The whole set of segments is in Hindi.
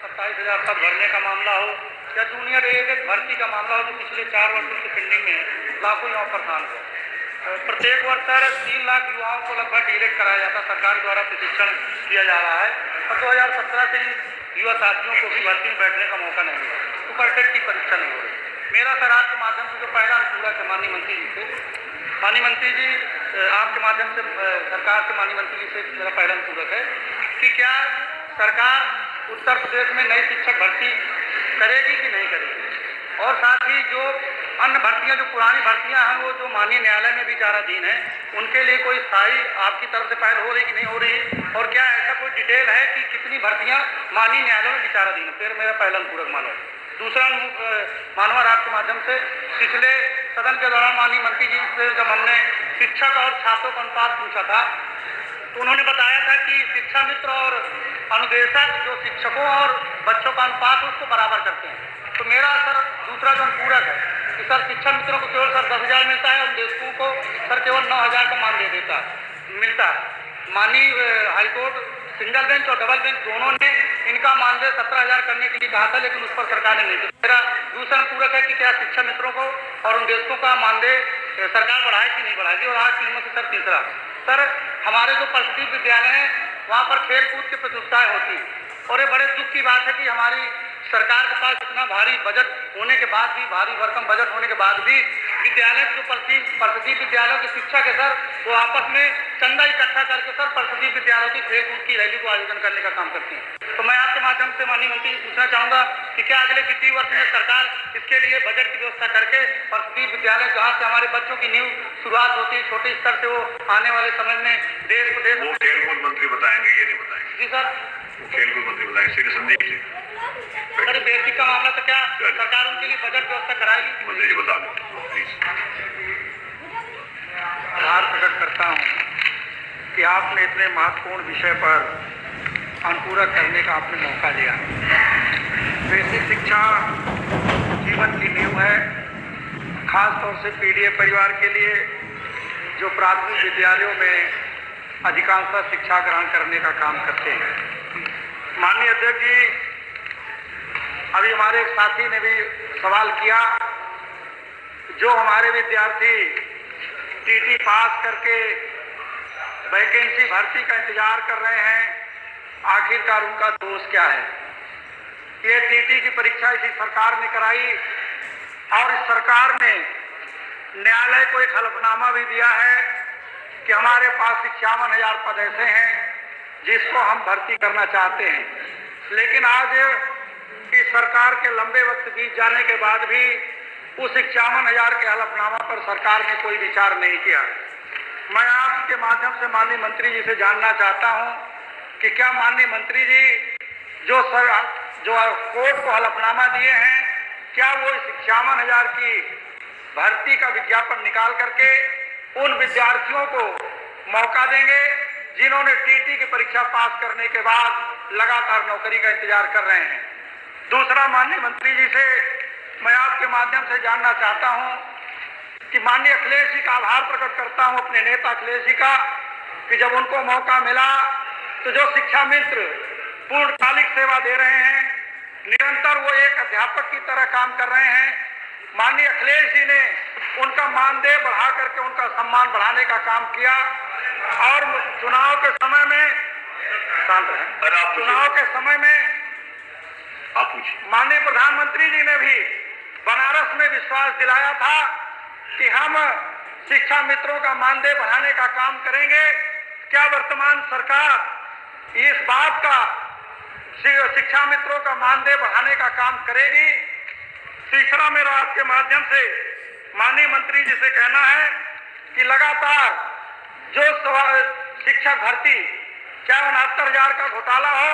27,000 पद भरने का मामला हो या जूनियर एएलएस भर्ती का मामला हो जो पिछले 4 वर्षों से पेंडिंग में है, लाखों युवाओं परेशान हो। प्रत्येक वर्ष सर 3 लाख युवाओं को लगभग डीलेट कराया जाता, सरकार द्वारा प्रशिक्षण दिया जा रहा है और 2017 से युवा साथियों को भी भर्ती में बैठने का मौका नहीं मिला, सुपरटेट की परीक्षा नहीं हो रही। मेरा सर आपके माध्यम से जो पहला अनुरोध है माननीय मंत्री जी से, माननीय मंत्री जी आपके माध्यम से सरकार से माननीय मंत्री जी से मेरा पहला अनुरोध है कि क्या सरकार उत्तर प्रदेश में नई शिक्षक भर्ती करेगी कि नहीं करेगी, और साथ ही जो अन्य भर्तियां जो पुरानी भर्तियां हैं वो जो माननीय न्यायालय में विचाराधीन है, उनके लिए कोई स्थायी आपकी तरफ से पहल हो रही कि नहीं हो रही, और क्या ऐसा कोई डिटेल है कि कितनी भर्तियां माननीय न्यायालय में विचाराधीन है। फिर मेरा पहला अनुपूरक मानव। दूसरा मानवर आपके माध्यम से पिछले सदन के दौरान माननीय मंत्री जी से जब हमने शिक्षक और छात्रों का अनुपात पूछा था तो उन्होंने बताया था कि शिक्षा मित्र और अनुदेशक जो शिक्षकों और बच्चों का अनुपात उसको बराबर करते हैं। तो मेरा सर दूसरा जो अनुपूरक है कि सर शिक्षा मित्रों को केवल सर 10,000 मिलता है, अनुदेशकों को सर केवल 9,000 का मान मिलता है। माननीय हाईकोर्ट सिंगल बेंच और डबल बेंच दोनों ने इनका मानदेय 17,000 करने के लिए कहा था, लेकिन उस पर सरकार ने नहीं दिया। मेरा दूसरा अनुपूरक है कि क्या शिक्षा मित्रों को और अनुदेशकों का मानदेय सरकार बढ़ाए कि नहीं बढ़ाएगी। और आज की सर तीसरा, सर हमारे जो परिषदीय विद्यालय हैं वहाँ पर खेल कूद की प्रतियोगिताएं होती हैं और ये बड़े दुख की बात है कि हमारी सरकार के पास इतना भारी बजट होने के बाद भी, भारी भरकम बजट होने के बाद भी विद्यालय के जो परिषदीय विद्यालयों की शिक्षक है सर वो आपस में चंदा इकट्ठा करके सर परिषदीय विद्यालयों की खेल कूद की रैली को आयोजन करने का काम करती हैं। तो मैं आपके माध्यम से माननीय मंत्री जी पूछना चाहूँगा कि क्या अगले वित्तीय वर्ष में सरकार इसके लिए बजट की व्यवस्था करके परिषदीय विद्यालय जहाँ से हमारे बच्चों की न्यू शुरुआत होती है छोटे स्तर से, वो आने वाले समय में देश प्रदेश खेलकूद मंत्री बताएंगे, ये नहीं बताएंगे जी सर, खेलकूद मंत्री बताएंगे। श्री संदीप जी, अरे बेसिक का मामला तो क्या सरकार उनके लिए बजट व्यवस्था कराएगी? मंत्री जी बता दें प्लीज। आभार प्रकट करता हूँ कि आपने इतने महत्वपूर्ण विषय पर अनुपूरक करने का आपने मौका दिया। बेसिक शिक्षा जीवन की नींव है, खास तौर से पीडीए परिवार के लिए जो प्राथमिक विद्यालयों में अधिकांशतः शिक्षा ग्रहण करने का काम करते हैं। माननीय अध्यक्ष जी, अभी हमारे एक साथी ने भी सवाल किया, जो हमारे विद्यार्थी टीटी पास करके वैकेंसी भर्ती का इंतजार कर रहे हैं, आखिरकार उनका दोष क्या है? ये टीटी की परीक्षा इसी सरकार ने कराई और इस सरकार ने न्यायालय को एक हलफनामा भी दिया है कि हमारे पास 51,000 पद ऐसे हैं जिसको हम भर्ती करना चाहते हैं, लेकिन आज इस सरकार के लंबे वक्त बीत जाने के बाद भी उस 51,000 के हलफनामा पर सरकार ने कोई विचार नहीं किया। मैं आपके माध्यम से माननीय मंत्री जी से जानना चाहता हूं कि क्या माननीय मंत्री जी जो कोर्ट को हलफनामा दिए हैं, क्या वो इस 51,000 की भर्ती का विज्ञापन निकाल करके उन विद्यार्थियों को मौका देंगे जिन्होंने टीटी की परीक्षा पास करने के बाद लगातार नौकरी का इंतजार कर रहे हैं? दूसरा, माननीय मंत्री जी से मैं आपके माध्यम से जानना चाहता हूं कि माननीय अखिलेश जी का आभार प्रकट करता हूं, अपने नेता अखिलेश जी का, कि जब उनको मौका मिला तो जो शिक्षा मित्र पूर्णकालिक सेवा दे रहे हैं, निरंतर वो एक अध्यापक की तरह काम कर रहे हैं, माननीय अखिलेश जी ने उनका मानदेय बढ़ा करके उनका सम्मान बढ़ाने का काम किया और चुनाव के समय में माननीय प्रधानमंत्री जी ने भी बनारस में विश्वास दिलाया था कि हम शिक्षा मित्रों का मानदेय बढ़ाने का काम करेंगे। क्या वर्तमान सरकार इस बात का शिक्षा मित्रों का मानदेय बढ़ाने का काम करेगी? तीसरा, मेरा आपके माध्यम से माननीय मंत्री जी से कहना है कि लगातार जो शिक्षक भर्ती, चाहे 69,000 का घोटाला हो,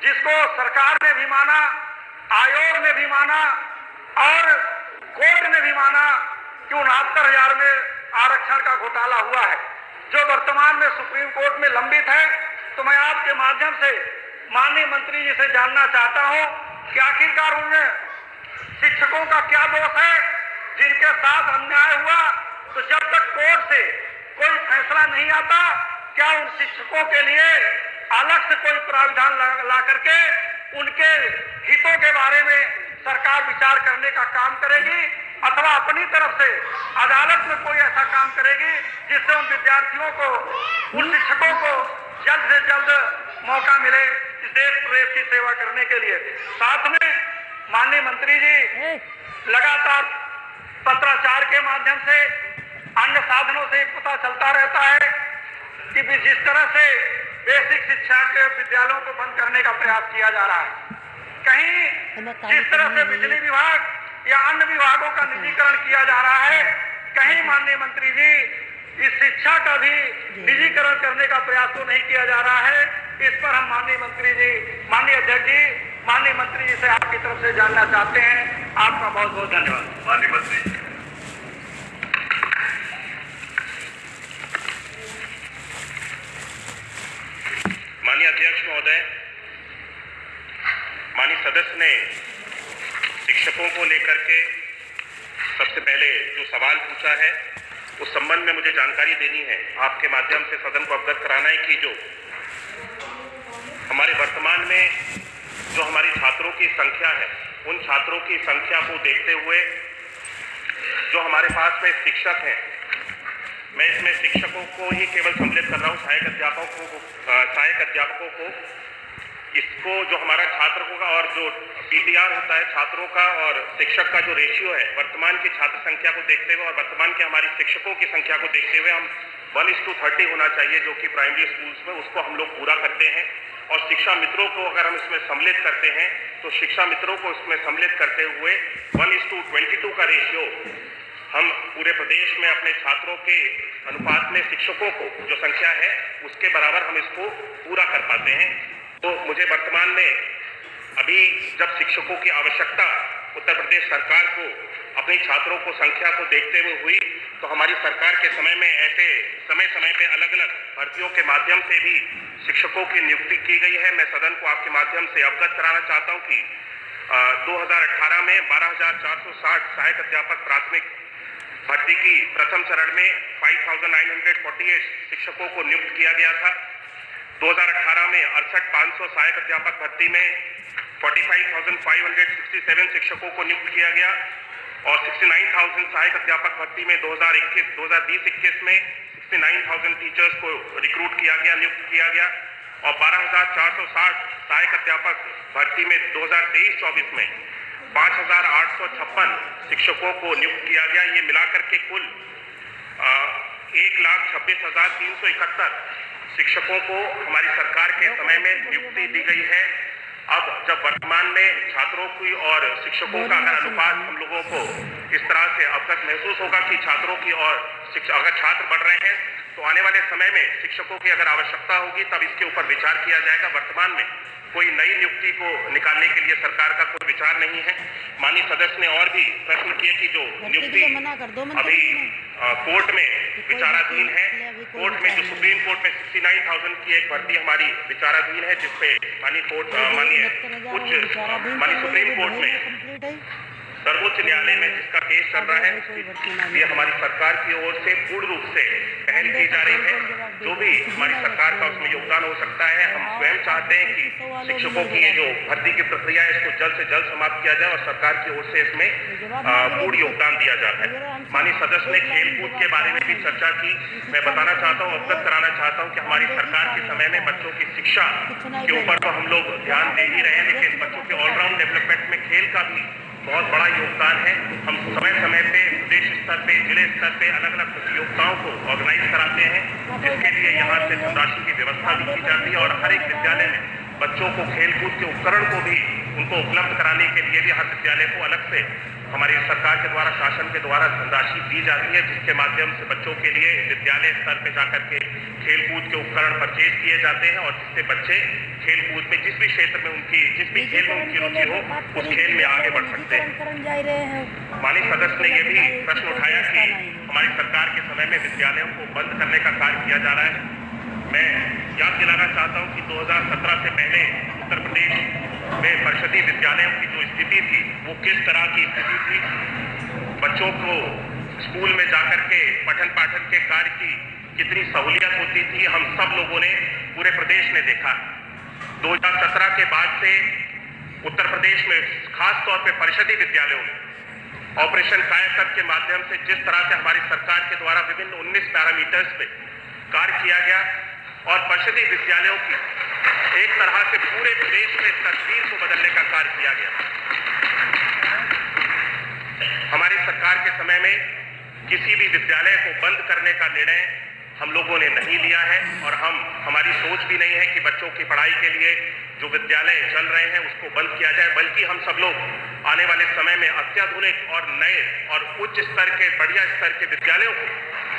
जिसको सरकार ने भी माना, आयोग ने भी माना और कोर्ट ने भी माना कि 69,000 में आरक्षण का घोटाला हुआ है, जो वर्तमान में सुप्रीम कोर्ट में लंबित है। तो मैं आपके माध्यम से माननीय मंत्री जी से जानना चाहता हूं कि आखिरकार उनमें शिक्षकों का क्या दोष है जिनके साथ अन्याय हुआ? तो जब तक कोर्ट से कोई फैसला नहीं आता, क्या उन शिक्षकों के लिए अलग से कोई प्रावधान ला करके उनके बारे में सरकार विचार करने का काम करेगी अथवा अपनी तरफ से अदालत में कोई ऐसा काम करेगी जिससे उन विद्यार्थियों को, उन शिक्षकों को जल्द से जल्द मौका मिले इस देश प्रदेश की सेवा करने के लिए। साथ में माननीय मंत्री जी लगातार पत्राचार के माध्यम से, अन्य साधनों से पता चलता रहता है कि जिस तरह से बेसिक शिक्षा के विद्यालयों को बंद करने का प्रयास किया जा रहा है, कहीं जिस तरह से बिजली विभाग या अन्य विभागों का निजीकरण किया जा रहा है, कहीं माननीय मंत्री जी इस शिक्षा का भी निजीकरण करने का प्रयास तो नहीं किया जा रहा है। इस पर हम माननीय मंत्री जी, माननीय अध्यक्ष जी, माननीय मंत्री जी से आपकी तरफ से जानना चाहते हैं। आपका बहुत बहुत धन्यवाद। माननीय मंत्री। माननीय अध्यक्ष महोदय, माननीय सदस्य ने शिक्षकों को लेकर के सबसे पहले जो सवाल पूछा है उस संबंध में मुझे जानकारी देनी है, आपके माध्यम से सदन को अवगत कराना है कि जो हमारे वर्तमान में जो हमारे छात्रों की संख्या है, उन छात्रों की संख्या को देखते हुए जो हमारे पास में शिक्षक हैं, मैं इसमें शिक्षकों को ही केवल सम्मिलित कर रहा हूँ, सहायक अध्यापकों को इसको जो हमारा छात्रों का और जो पीटीआर होता है छात्रों का और शिक्षक का जो रेशियो है, वर्तमान की छात्र संख्या को देखते हुए और वर्तमान के हमारी शिक्षकों की संख्या को देखते हुए हम 1:30 होना चाहिए, जो कि प्राइमरी स्कूल्स में उसको हम लोग पूरा करते हैं। और शिक्षा मित्रों को अगर हम इसमें सम्मिलित करते हैं तो शिक्षा मित्रों को इसमें सम्मिलित करते हुए 1:22 का रेशियो हम पूरे प्रदेश में अपने छात्रों के अनुपात में शिक्षकों को जो संख्या है उसके बराबर हम इसको पूरा कर पाते हैं। तो मुझे वर्तमान में अभी जब शिक्षकों की आवश्यकता उत्तर प्रदेश सरकार को अपने छात्रों को संख्या को देखते हुए हुई, तो हमारी सरकार के समय में ऐसे समय पे अलग अलग भर्तियों के माध्यम से भी शिक्षकों की नियुक्ति की गई है। मैं सदन को आपके माध्यम से अवगत कराना चाहता हूं कि 2018 में 12,460 सहायक अध्यापक प्राथमिक भर्ती की प्रथम चरण में 5,948 शिक्षकों को नियुक्त किया गया था। 2018 में 68,500 सहायक अध्यापक भर्ती में 45,567 शिक्षकों को नियुक्त किया गया और 69,000 सहायक अध्यापक भर्ती में 2020-21 में 69,000 टीचर्स को रिक्रूट किया गया, नियुक्त किया गया और 12,460 सहायक अध्यापक भर्ती में 2023-24 में 5,856 शिक्षकों को नियुक्त किया गया। ये मिलाकर के कुल 1,26,371 शिक्षकों को हमारी सरकार के समय में नियुक्ति दी गई है। अब जब वर्तमान में छात्रों की और शिक्षकों का अगर अनुपात हम लोगों को इस तरह से अवगत महसूस होगा कि छात्रों की और अगर छात्र बढ़ रहे हैं तो आने वाले समय में शिक्षकों की अगर आवश्यकता होगी तब इसके ऊपर विचार किया जाएगा। वर्तमान में कोई नई नियुक्ति को निकालने के लिए सरकार का कोई विचार नहीं है। माननीय सदस्य ने और भी प्रश्न किए कि जो नियुक्ति अभी कोर्ट में विचाराधीन है, कोर्ट में जो सुप्रीम कोर्ट में 69,000 की एक भर्ती हमारी विचाराधीन है, जिसपे माननीय सुप्रीम कोर्ट में सर्वोच्च न्यायालय में जिसका केस चल रहा है, ये हमारी सरकार की ओर से पूर्ण रूप से पहल की जा रही है। जो भी हमारी सरकार का उसमें योगदान हो सकता है, हम स्वयं चाहते हैं कि शिक्षकों की ये जो भर्ती की प्रक्रिया है इसको जल्द से जल्द समाप्त किया जाए और सरकार की ओर से इसमें पूर्ण योगदान दिया जाता है। माननीय सदस्य ने खेलकूद के बारे में भी चर्चा की। मैं बताना चाहता हूँ, अवगत कराना चाहता हूँ कि हमारी सरकार के समय में बच्चों की शिक्षा के ऊपर तो हम लोग ध्यान दे ही रहे हैं, लेकिन बच्चों के ऑलराउंड डेवलपमेंट में खेल का भी बहुत बड़ा योगदान है। हम समय समय पे प्रदेश स्तर पे, जिले स्तर पे अलग अलग प्रतियोगिताओं को ऑर्गेनाइज कराते हैं, जिसके लिए यहाँ से धनराशि की व्यवस्था भी की जाती है और हर एक विद्यालय में बच्चों को खेलकूद के उपकरण को भी उनको उपलब्ध कराने के लिए भी हर विद्यालय को अलग से हमारी सरकार के द्वारा, शासन के द्वारा धनराशि दी जाती है, जिसके माध्यम से बच्चों के लिए विद्यालय स्तर पे जाकर के खेलकूद के उपकरण परचेज किए जाते हैं और जिससे बच्चे खेलकूद में जिस भी क्षेत्र में उनकी, जिस भी खेल में उनकी रुचि हो, उस खेल में आगे बढ़ सकते हैं। माननीय सदस्य ने यह भी प्रश्न उठाया कि हमारी सरकार के समय में विद्यालयों को बंद करने का कार्य किया जा रहा है। मैं याद दिलाना चाहता हूं कि 2017 से पहले उत्तर प्रदेश में परिषदीय विद्यालयों की जो स्थिति थी वो किस तरह की स्थिति थी। बच्चों को स्कूल में जाकर के पठन पाठन के कार्य की कितनी सहूलियत होती थी, हम सब लोगों ने, पूरे प्रदेश ने देखा। 2017 के बाद से उत्तर प्रदेश में खास तौर पे परिषदीय विद्यालयों में ऑपरेशन कायाकल्प के माध्यम से जिस तरह से हमारी सरकार के द्वारा विभिन्न 19 पैरामीटर्स पे कार्य किया गया और परिषदीय विद्यालयों की एक तरह से पूरे प्रदेश में तस्वीर को बदलने का कार्य किया गया। हमारी सरकार के समय में किसी भी विद्यालय को बंद करने का निर्णय हम लोगों ने नहीं लिया है और हमारी सोच भी नहीं है कि बच्चों की पढ़ाई के लिए जो विद्यालय चल रहे हैं उसको बंद किया जाए, बल्कि हम सब लोग आने वाले समय में अत्याधुनिक और नए और उच्च स्तर के बढ़िया स्तर के विद्यालयों को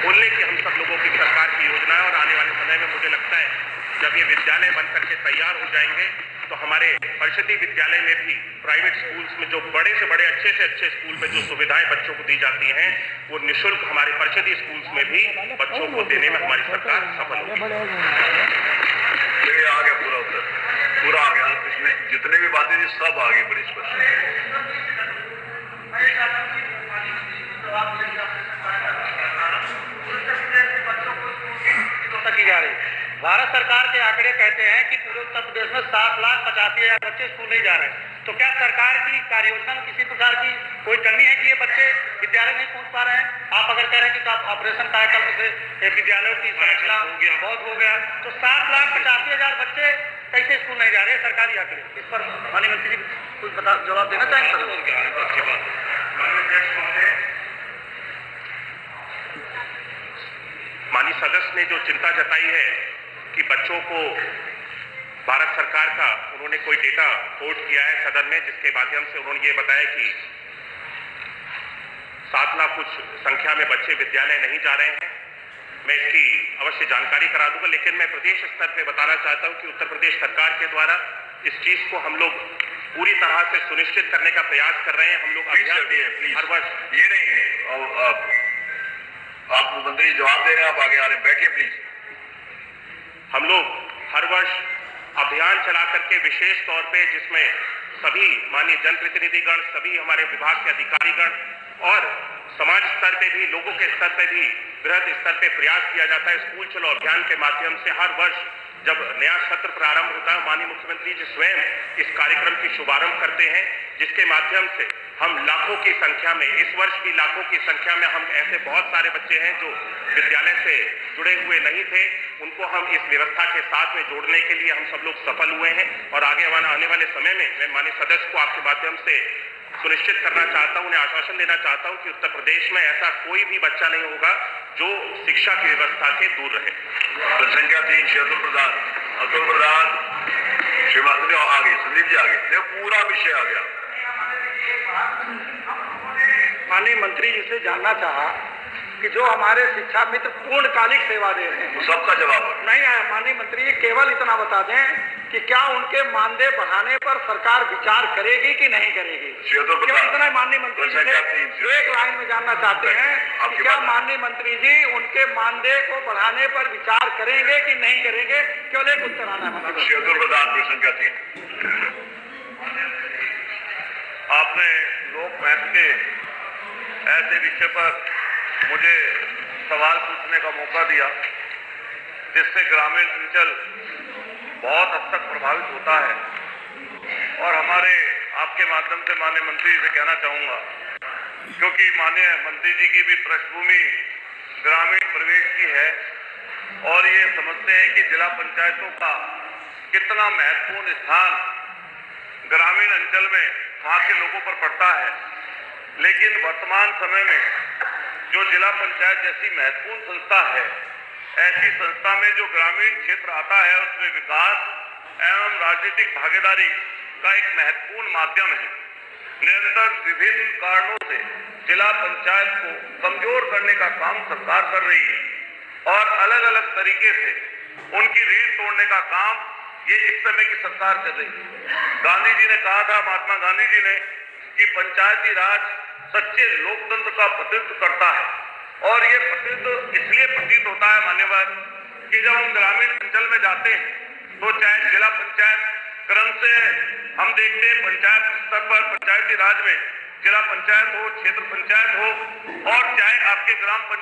खोलने की हम सब लोगों की सरकार की योजना है। और आने वाले समय में मुझे लगता है जब ये विद्यालय बन करके तैयार हो जाएंगे तो हमारे परिषदीय विद्यालय में भी प्राइवेट स्कूल्स में जो बड़े से बड़े अच्छे से अच्छे स्कूल में जो सुविधाएं बच्चों को दी जाती हैं वो निःशुल्क हमारे परिषदीय स्कूल्स में भी बच्चों को देने में हमारी सरकार सफल होगी। आ गया पूरा आ गया, इसमें जितने भी बातें थी सब आ गई बड़ी स्पष्ट। की जा रही भारत सरकार के आंकड़े कहते हैं कि पूरे उत्तर प्रदेश में 7,85,000 बच्चे स्कूल नहीं जा रहे हैं, तो क्या सरकार की कार्ययोजना में किसी प्रकार की कोई कमी है कि ये बच्चे विद्यालय नहीं पहुंच पा रहे हैं? आप अगर कह रहे हैं कि आप ऑपरेशन कायाकल्प से विद्यालयों की संरचना बहुत हो गया, तो 7,85,000 बच्चे कैसे स्कूल नहीं जा रहे हैं? सरकारी आंकड़े इस पर माननीय मंत्री जी कुछ जवाब देना चाहेंगे? माननीय सदस्य ने जो चिंता जताई है कि बच्चों को भारत सरकार का उन्होंने कोई डेटा कोट किया है सदन में, जिसके माध्यम से उन्होंने ये बताया कि 7 लाख कुछ संख्या में बच्चे विद्यालय नहीं जा रहे हैं। मैं इसकी अवश्य जानकारी करा दूंगा, लेकिन मैं प्रदेश स्तर पे बताना चाहता हूं कि उत्तर प्रदेश सरकार के द्वारा इस चीज को हम लोग पूरी तरह से सुनिश्चित करने का प्रयास कर रहे हैं। हम लोग अभियान हर वर्ष ये नहीं है, आप मंत्री जवाब दे रहे हैं, आप आगे आ रहे हैं, बैठिए प्लीज। हम लोग हर वर्ष अभियान चला करके विशेष तौर पे जिसमें सभी माननीय जनप्रतिनिधिगण, सभी हमारे विभाग के अधिकारीगण और समाज स्तर पे भी, लोगों के स्तर पे भी बृहद स्तर पे प्रयास किया जाता है। स्कूल चलो अभियान के माध्यम से हर वर्ष जब नया सत्र प्रारंभ होता है, माननीय मुख्यमंत्री जी स्वयं इस कार्यक्रम की शुभारंभ करते हैं, जिसके माध्यम से हम लाखों की संख्या में, इस वर्ष भी लाखों की संख्या में हम ऐसे बहुत सारे बच्चे हैं जो विद्यालय से जुड़े हुए नहीं थे, उनको हम इस व्यवस्था के साथ में जोड़ने के लिए हम सब लोग सफल हुए हैं। और आगे आने वाले समय में मैं माननीय सदस्य को आपके माध्यम से सुनिश्चित करना चाहता हूं, उन्हें आश्वासन देना चाहता हूं कि उत्तर प्रदेश में ऐसा कोई भी बच्चा नहीं होगा जो शिक्षा की व्यवस्था से दूर रहे। संख्या 3 अतुल प्रधान, अतुल प्रधान श्रीवास्तव आ गई, संदीप जी आ गए, देखो पूरा विषय आ गया। माननीय मंत्री जी से जानना चाहा कि जो हमारे शिक्षा मित्र पूर्णकालिक सेवा दे रहे हैं, सबका जवाब नहीं आया। माननीय मंत्री जी केवल इतना बता दें कि क्या उनके मानदेय बढ़ाने पर सरकार विचार करेगी कि नहीं करेगी? केवल इतना माननीय मंत्री जी से एक लाइन में जानना चाहते हैं कि क्या माननीय मंत्री जी उनके मानदेय को बढ़ाने पर विचार करेंगे कि नहीं करेंगे? केवल एक उत्तर आना है। प्रधान प्रश्न क्या थी? आपने लोकमत के ऐसे विषय पर मुझे सवाल पूछने का मौका दिया जिससे ग्रामीण अंचल बहुत हद तक प्रभावित होता है। और हमारे आपके माध्यम से माननीय मंत्री जी से कहना चाहूँगा, क्योंकि माननीय मंत्री जी की भी पृष्ठभूमि ग्रामीण प्रवेश की है और ये समझते हैं कि जिला पंचायतों का कितना महत्वपूर्ण स्थान ग्रामीण अंचल में वहाँ के लोगों पर पड़ता है। लेकिन वर्तमान समय में जो जिला पंचायत जैसी महत्वपूर्ण संस्था है, ऐसी संस्था में जो ग्रामीण क्षेत्र आता है उसमें विकास एवं राजनीतिक भागीदारी का एक महत्वपूर्ण माध्यम है। निरंतर विभिन्न कारणों से जिला पंचायत को कमजोर करने का काम सरकार कर रही है और अलग अलग तरीके से उनकी रीढ़ तोड़ने का काम ये इस समय की सरकार कर रही है। गांधी जी ने कहा था, महात्मा गांधी जी ने, कि पंचायती राज सच्चे लोकतंत्र का प्रतिनिधित्व करता है। और ये प्रतिनिधित्व इसलिए प्रतीत होता है मान्यवर कि जब हम ग्रामीण अंचल में जाते हैं तो चाहे जिला पंचायत क्रम से हम देखते हैं, पंचायत स्तर पर पंचायती राज में जिला पंचायत हो, क्षेत्र पंचायत हो और चाहे आपके ग्राम पंचायत